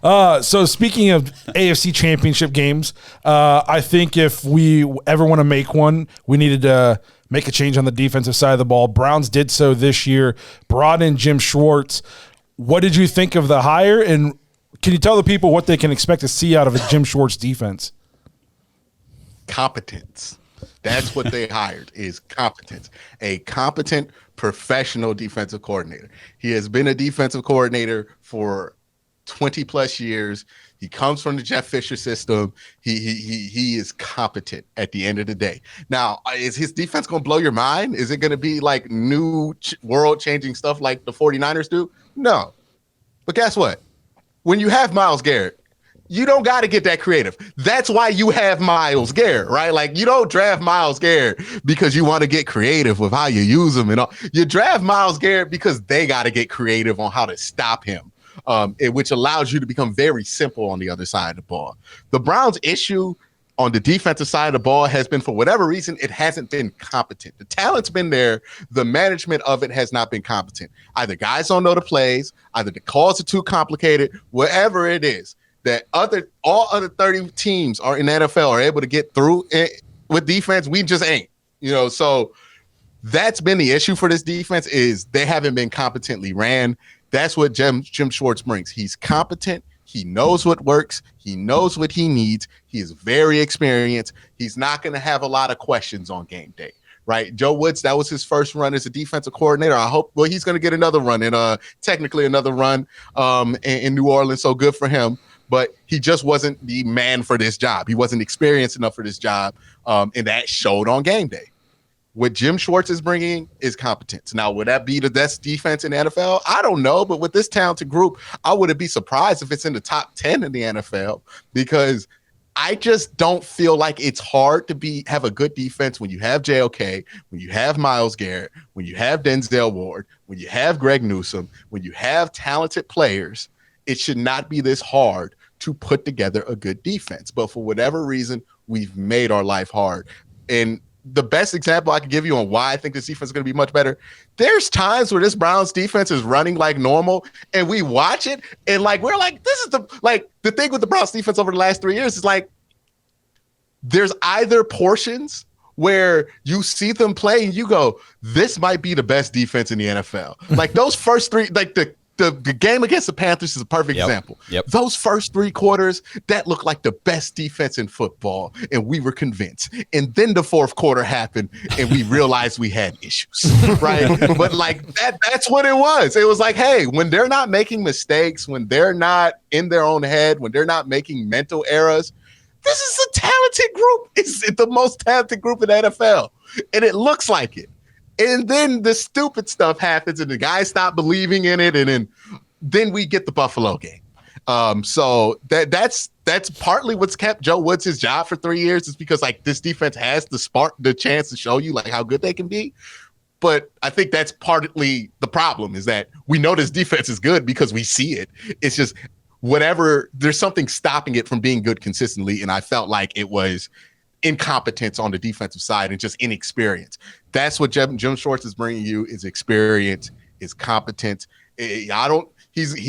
So speaking of AFC Championship games, I think if we ever want to make one, we needed to make a change on the defensive side of the ball. Browns did so this year, brought in Jim Schwartz. What did you think of the hire, and can you tell the people what they can expect to see out of a Jim Schwartz defense? Competence. That's what they hired, is competence. A competent professional defensive coordinator. He has been a defensive coordinator for 20 plus years. He comes from the Jeff Fisher system. He is competent at the end of the day. Now, is his defense going to blow your mind? Is it going to be like new world-changing stuff like the 49ers do? No. But guess what? When you have Myles Garrett, you don't got to get that creative. That's why you have Myles Garrett, right? Like, you don't draft Myles Garrett because you want to get creative with how you use him and all. You draft Myles Garrett because they got to get creative on how to stop him, which allows you to become very simple on the other side of the ball. The Browns' issue on the defensive side of the ball has been, for whatever reason, it hasn't been competent. The talent's been there. The management of it has not been competent. Either guys don't know the plays, either the calls are too complicated, whatever it is. That all other 30 teams are in the NFL are able to get through it with defense. We just ain't, so that's been the issue for this defense, is they haven't been competently ran. That's what Jim Schwartz brings. He's competent. He knows what works. He knows what he needs. He is very experienced. He's not going to have a lot of questions on game day. Right, Joe Woods, that was his first run as a defensive coordinator. I hope, he's going to get another run, and technically another run in New Orleans, so good for him. But he just wasn't the man for this job. He wasn't experienced enough for this job, and that showed on game day. What Jim Schwartz is bringing is competence. Now, would that be the best defense in the NFL? I don't know, but with this talented group, I wouldn't be surprised if it's in the top 10 in the NFL, because I just don't feel like it's hard to have a good defense when you have JOK, when you have Myles Garrett, when you have Denzel Ward, when you have Greg Newsome, when you have talented players. It should not be this hard to put together a good defense. But for whatever reason, we've made our life hard. And the best example I can give you on why I think this defense is going to be much better, there's times where this Browns defense is running like normal, and we watch it, and we're like, this is the thing with the Browns defense over the last 3 years is there's either portions where you see them play and you go, this might be the best defense in the NFL. Those first three, the game against the Panthers is a perfect example. Yep. Those first 3 quarters, that looked like the best defense in football, and we were convinced. And then the fourth quarter happened, and we realized we had issues, right? But that's what it was. It was like, hey, when they're not making mistakes, when they're not in their own head, when they're not making mental errors, this is a talented group. It's the most talented group in the NFL, and it looks like it. And then the stupid stuff happens, and the guys stop believing in it, and then we get the Buffalo game. So that's partly what's kept Joe Woods his job for 3 years, is because this defense has the chance to show you how good they can be. But I think that's partly the problem, is that we know this defense is good because we see it. It's just there's something stopping it from being good consistently, and I felt like it was incompetence on the defensive side and just inexperience. That's what Jim Schwartz is bringing you, is experience, is competence. He's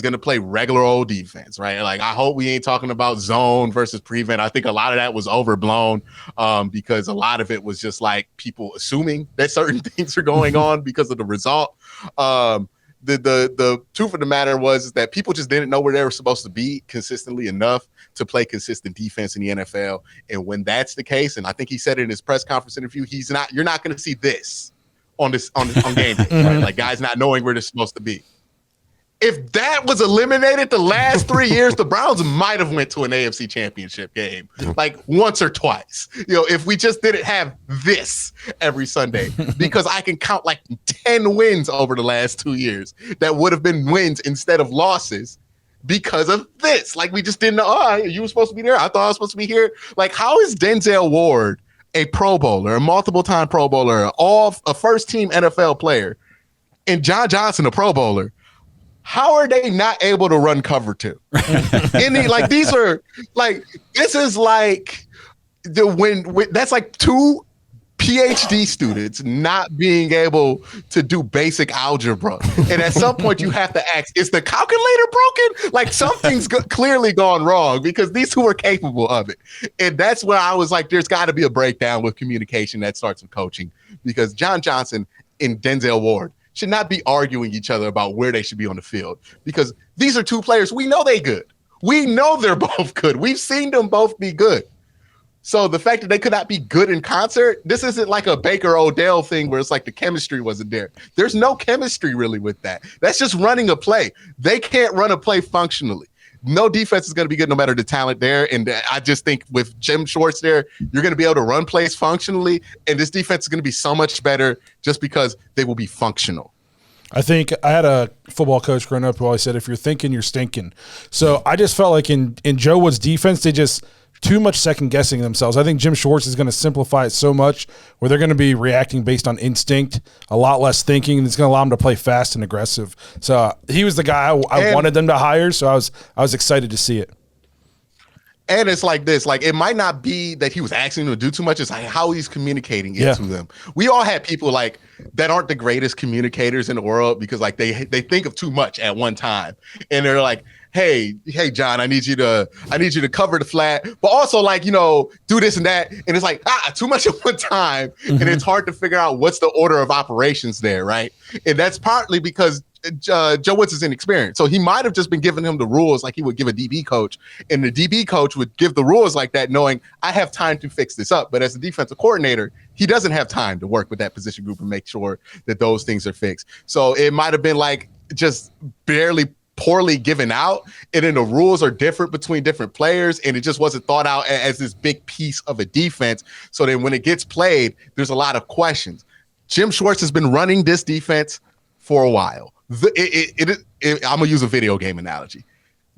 going to play regular old defense, right? I hope we ain't talking about zone versus prevent. I think a lot of that was overblown because a lot of it was just people assuming that certain things are going on because of the result. The truth of the matter was that people just didn't know where they were supposed to be consistently enough to play consistent defense in the NFL. And when that's the case, and I think he said it in his press conference interview, you're not going to see this on game day, right? Guys not knowing where they're supposed to be. If that was eliminated the last 3 years, the Browns might have went to an AFC Championship game once or twice. If we just didn't have this every Sunday, because I can count 10 wins over the last 2 years that would have been wins instead of losses because of this. We just didn't know, you were supposed to be there. I thought I was supposed to be here. How is Denzel Ward a Pro Bowler, a multiple-time Pro Bowler, a first-team NFL player, and John Johnson a Pro Bowler? How are they not able to run cover 2? These are this is that's 2 PhD students not being able to do basic algebra. And at some point you have to ask, is the calculator broken? Like something's clearly gone wrong because these two are capable of it. And that's where I was like, there's got to be a breakdown with communication that starts with coaching, because John Johnson and Denzel Ward should not be arguing each other about where they should be on the field, because these are two players. We know they good. We know they're both good. We've seen them both be good. So the fact that they could not be good in concert, this isn't like a Baker Odell thing where it's like the chemistry wasn't there. There's no chemistry really with that. That's just running a play. They can't run a play functionally. No defense is going to be good no matter the talent there. And I just think with Jim Schwartz there, you're going to be able to run plays functionally. And this defense is going to be so much better just because they will be functional. I think I had a football coach growing up who always said, if you're thinking, you're stinking. So I just felt like in Joe Wood's defense, they just too much second guessing themselves. I think Jim Schwartz is going to simplify it so much where they're going to be reacting based on instinct, a lot less thinking, and it's going to allow them to play fast and aggressive. So he was the guy I wanted them to hire. So I was excited to see it. And it's like this, like it might not be that he was asking them to do too much. It's like how he's communicating it to them. We all had people like that aren't the greatest communicators in the world because like they think of too much at one time. And they're like, hey, John, I need you to cover the flat, but also like, do this and that. And it's like, too much at one time. Mm-hmm. And it's hard to figure out what's the order of operations there. Right. And that's partly because Joe Woods is inexperienced. So he might have just been giving him the rules like he would give a DB coach. And the DB coach would give the rules like that, knowing I have time to fix this up. But as a defensive coordinator, he doesn't have time to work with that position group and make sure that those things are fixed. So it might have been like just barely poorly given out, and then the rules are different between different players, and it just wasn't thought out as this big piece of a defense. So then when it gets played, there's a lot of questions. Jim Schwartz has been running this defense for a while. I'm gonna use a video game analogy.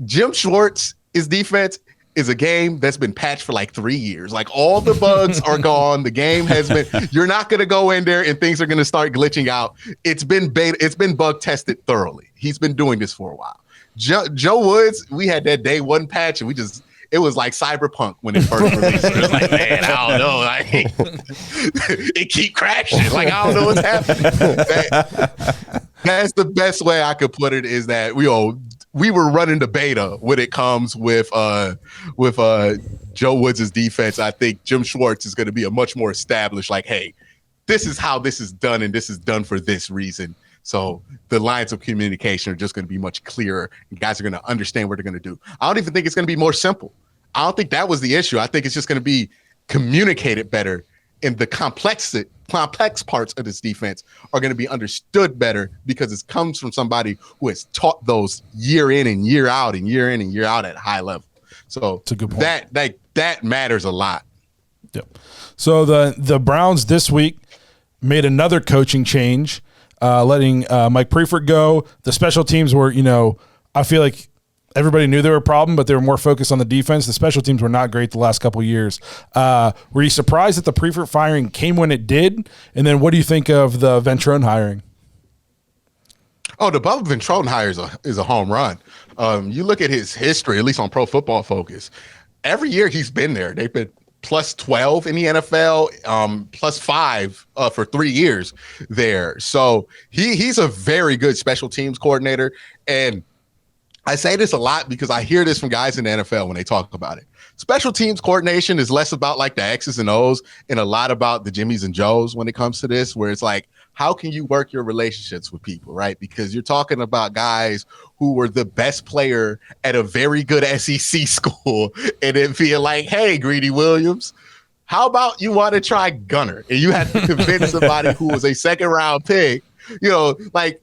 Jim Schwartz's defense is a game that's been patched for like 3 years. Like all the bugs are gone. The game has been, you're not going to go in there and things are going to start glitching out. It's been bug tested thoroughly. He's been doing this for a while. Joe Woods, we had that day one patch and it was like Cyberpunk when it first released. It was like, man, I don't know. Like, it keep crashing. Like, I don't know what's happening. That's the best way I could put it, is that we were running the beta when it comes with Joe Woods' defense. I think Jim Schwartz is going to be a much more established, like, hey, this is how this is done, and this is done for this reason. So the lines of communication are just going to be much clearer, and guys are going to understand what they're going to do. I don't even think it's going to be more simple. I don't think that was the issue. I think it's just going to be communicated better, and the complex parts of this defense are going to be understood better because it comes from somebody who has taught those year in and year out and year in and year out at a high level. So it's a good point. That matters a lot. Yep. So the Browns this week made another coaching change, letting Mike Preifert go. The special teams were, I feel like everybody knew they were a problem, but they were more focused on the defense. The special teams were not great the last couple of years. Were you surprised that the Preifert firing came when it did? And then what do you think of the Ventrone hiring? Oh, the Bubba Ventrone hire is a home run. You look at his history, at least on Pro Football Focus. Every year he's been there. They've been plus 12 in the NFL, plus 5 for 3 years there. So he's a very good special teams coordinator. And I say this a lot because I hear this from guys in the NFL when they talk about it. Special teams coordination is less about like the X's and O's and a lot about the Jimmies and Joes when it comes to this, where it's like, how can you work your relationships with people, right? Because you're talking about guys who were the best player at a very good SEC school and then being like, hey, Greedy Williams, how about you want to try Gunner? And you have to convince somebody who was a second round pick, like,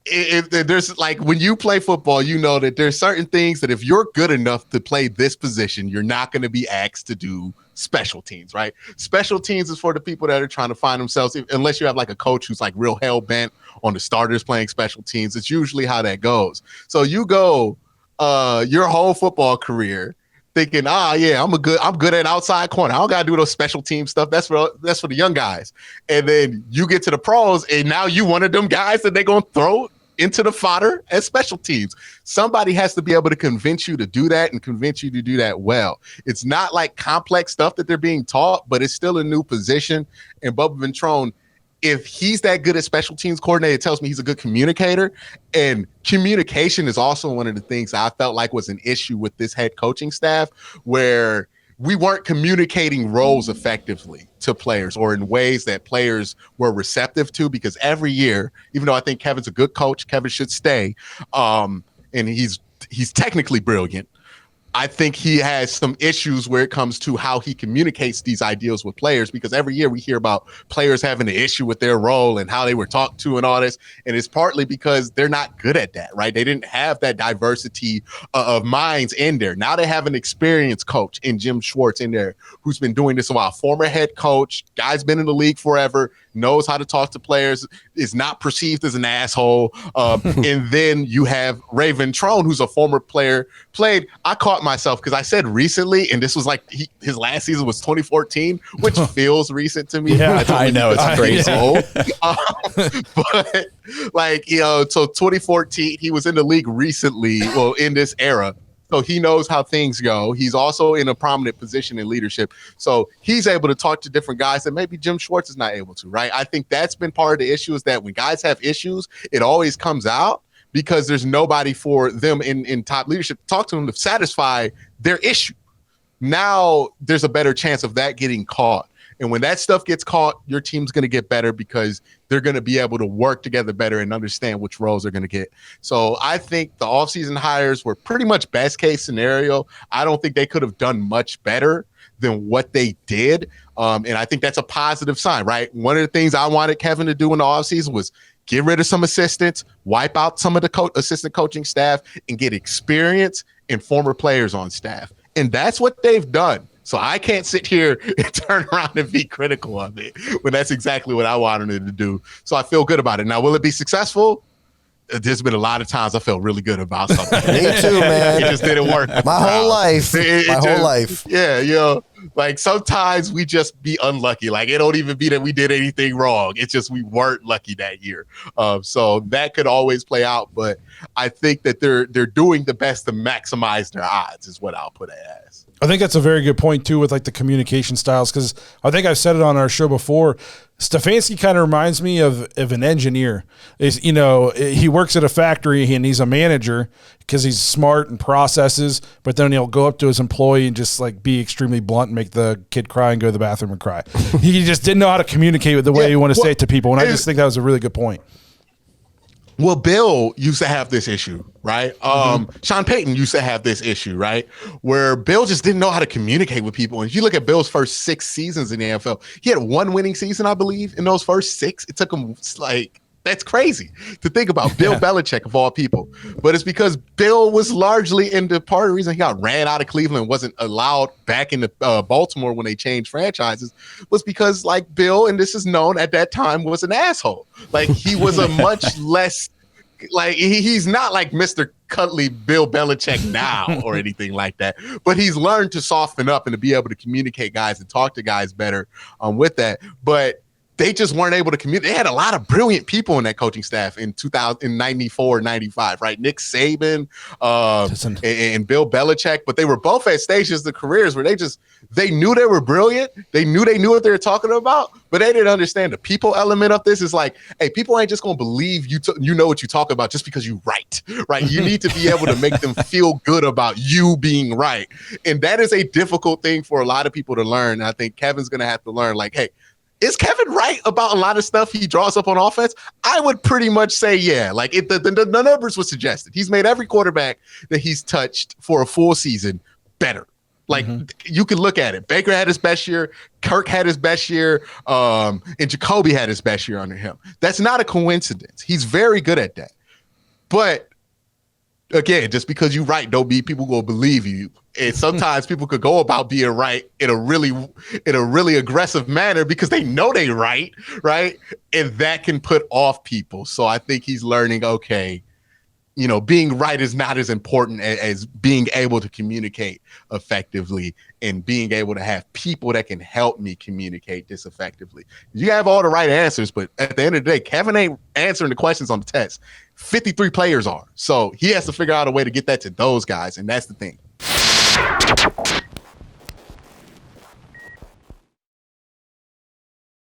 if there's like when you play football, you know that there's certain things that if you're good enough to play this position, you're not going to be asked to do special teams, right? Special teams is for the people that are trying to find themselves, unless you have like a coach who's like real hell bent on the starters playing special teams. It's usually how that goes. So you go your whole football career thinking, I'm good at outside corner. I don't gotta do those special team stuff. That's for the young guys. And then you get to the pros, and now you one of them guys that they're gonna throw into the fodder as special teams. Somebody has to be able to convince you to do that and convince you to do that well. It's not like complex stuff that they're being taught, but it's still a new position. And Bubba Ventrone, if he's that good at special teams coordinator, it tells me he's a good communicator. And communication is also one of the things I felt like was an issue with this head coaching staff, where we weren't communicating roles effectively to players or in ways that players were receptive to, because every year, even though I think Kevin's a good coach, Kevin should stay, and he's technically brilliant, I think he has some issues where it comes to how he communicates these ideals with players, because every year we hear about players having an issue with their role and how they were talked to and all this. And it's partly because they're not good at that, right? They didn't have that diversity of minds in there. Now they have an experienced coach in Jim Schwartz in there who's been doing this a while. Former head coach, guy's been in the league forever, knows how to talk to players, is not perceived as an asshole. And then you have Raymond Ventrone, who's a former player, I caught myself because I said recently, and this was like his last season was 2014, which feels recent to me. Yeah, I know, it's crazy. But like, so 2014, he was in the league recently, well, in this era. So he knows how things go. He's also in a prominent position in leadership. So he's able to talk to different guys that maybe Jim Schwartz is not able to, right? I think that's been part of the issue, is that when guys have issues, it always comes out because there's nobody for them in top leadership to talk to them to satisfy their issue. Now there's a better chance of that getting caught. And when that stuff gets caught, your team's going to get better because they're going to be able to work together better and understand which roles they're going to get. So I think the offseason hires were pretty much best case scenario. I don't think they could have done much better than what they did. And I think that's a positive sign, right? One of the things I wanted Kevin to do in the offseason was get rid of some assistants, wipe out some of the assistant coaching staff, and get experience and former players on staff. And that's what they've done. So I can't sit here and turn around and be critical of it when that's exactly what I wanted it to do. So I feel good about it. Now, will it be successful? There's been a lot of times I felt really good about something. Me too, man. It just didn't work. My whole life. My whole life. Yeah, like sometimes we just be unlucky. Like it don't even be that we did anything wrong. It's just we weren't lucky that year. So that could always play out. But I think that they're doing the best to maximize their odds is what I'll put it as. I think that's a very good point too with like the communication styles, because I think I've said it on our show before. Stefanski kind of reminds me of an engineer. He works at a factory and he's a manager because he's smart and processes, but then he'll go up to his employee and just like be extremely blunt and make the kid cry and go to the bathroom and cry. He just didn't know how to communicate with the way you want to say it to people. And I just think that was a really good point. Well, Bill used to have this issue, right? Sean Payton used to have this issue, right? Where Bill just didn't know how to communicate with people. And if you look at Bill's first 6 seasons in the NFL, he had one winning season, I believe, in those first 6. It took him that's crazy to think about. Bill Belichick of all people. But it's because Bill was largely in the part of the reason he got ran out of Cleveland, wasn't allowed back into Baltimore when they changed franchises, was because like Bill, and this is known at that time, was an asshole. Like he was a much less, like he's not like Mr. Cuddly Bill Belichick now or anything like that, but he's learned to soften up and to be able to communicate guys and talk to guys better with that. But they just weren't able to communicate. They had a lot of brilliant people in that coaching staff in 94, 95, right? Nick Saban and Bill Belichick, but they were both at stages of their careers where they knew they were brilliant. They knew what they were talking about, but they didn't understand the people element of this. Is like, hey, people ain't just going to believe you know what you talk about just because you right? You need to be able to make them feel good about you being right. And that is a difficult thing for a lot of people to learn. And I think Kevin's going to have to learn, like, hey, is Kevin right about a lot of stuff he draws up on offense? I would pretty much say, yeah. Like the numbers would suggest it. He's made every quarterback that he's touched for a full season better. Like you can look at it. Baker had his best year. Kirk had his best year. And Jacoby had his best year under him. That's not a coincidence. He's very good at that. But again, just because you're right don't mean people will believe you. And sometimes people could go about being right in a really aggressive manner because they know they're right? And that can put off people. So I think he's learning, okay, being right is not as important as being able to communicate effectively and being able to have people that can help me communicate this effectively. You have all the right answers, but at the end of the day, Kevin ain't answering the questions on the test. 53 players are. So he has to figure out a way to get that to those guys, and that's the thing.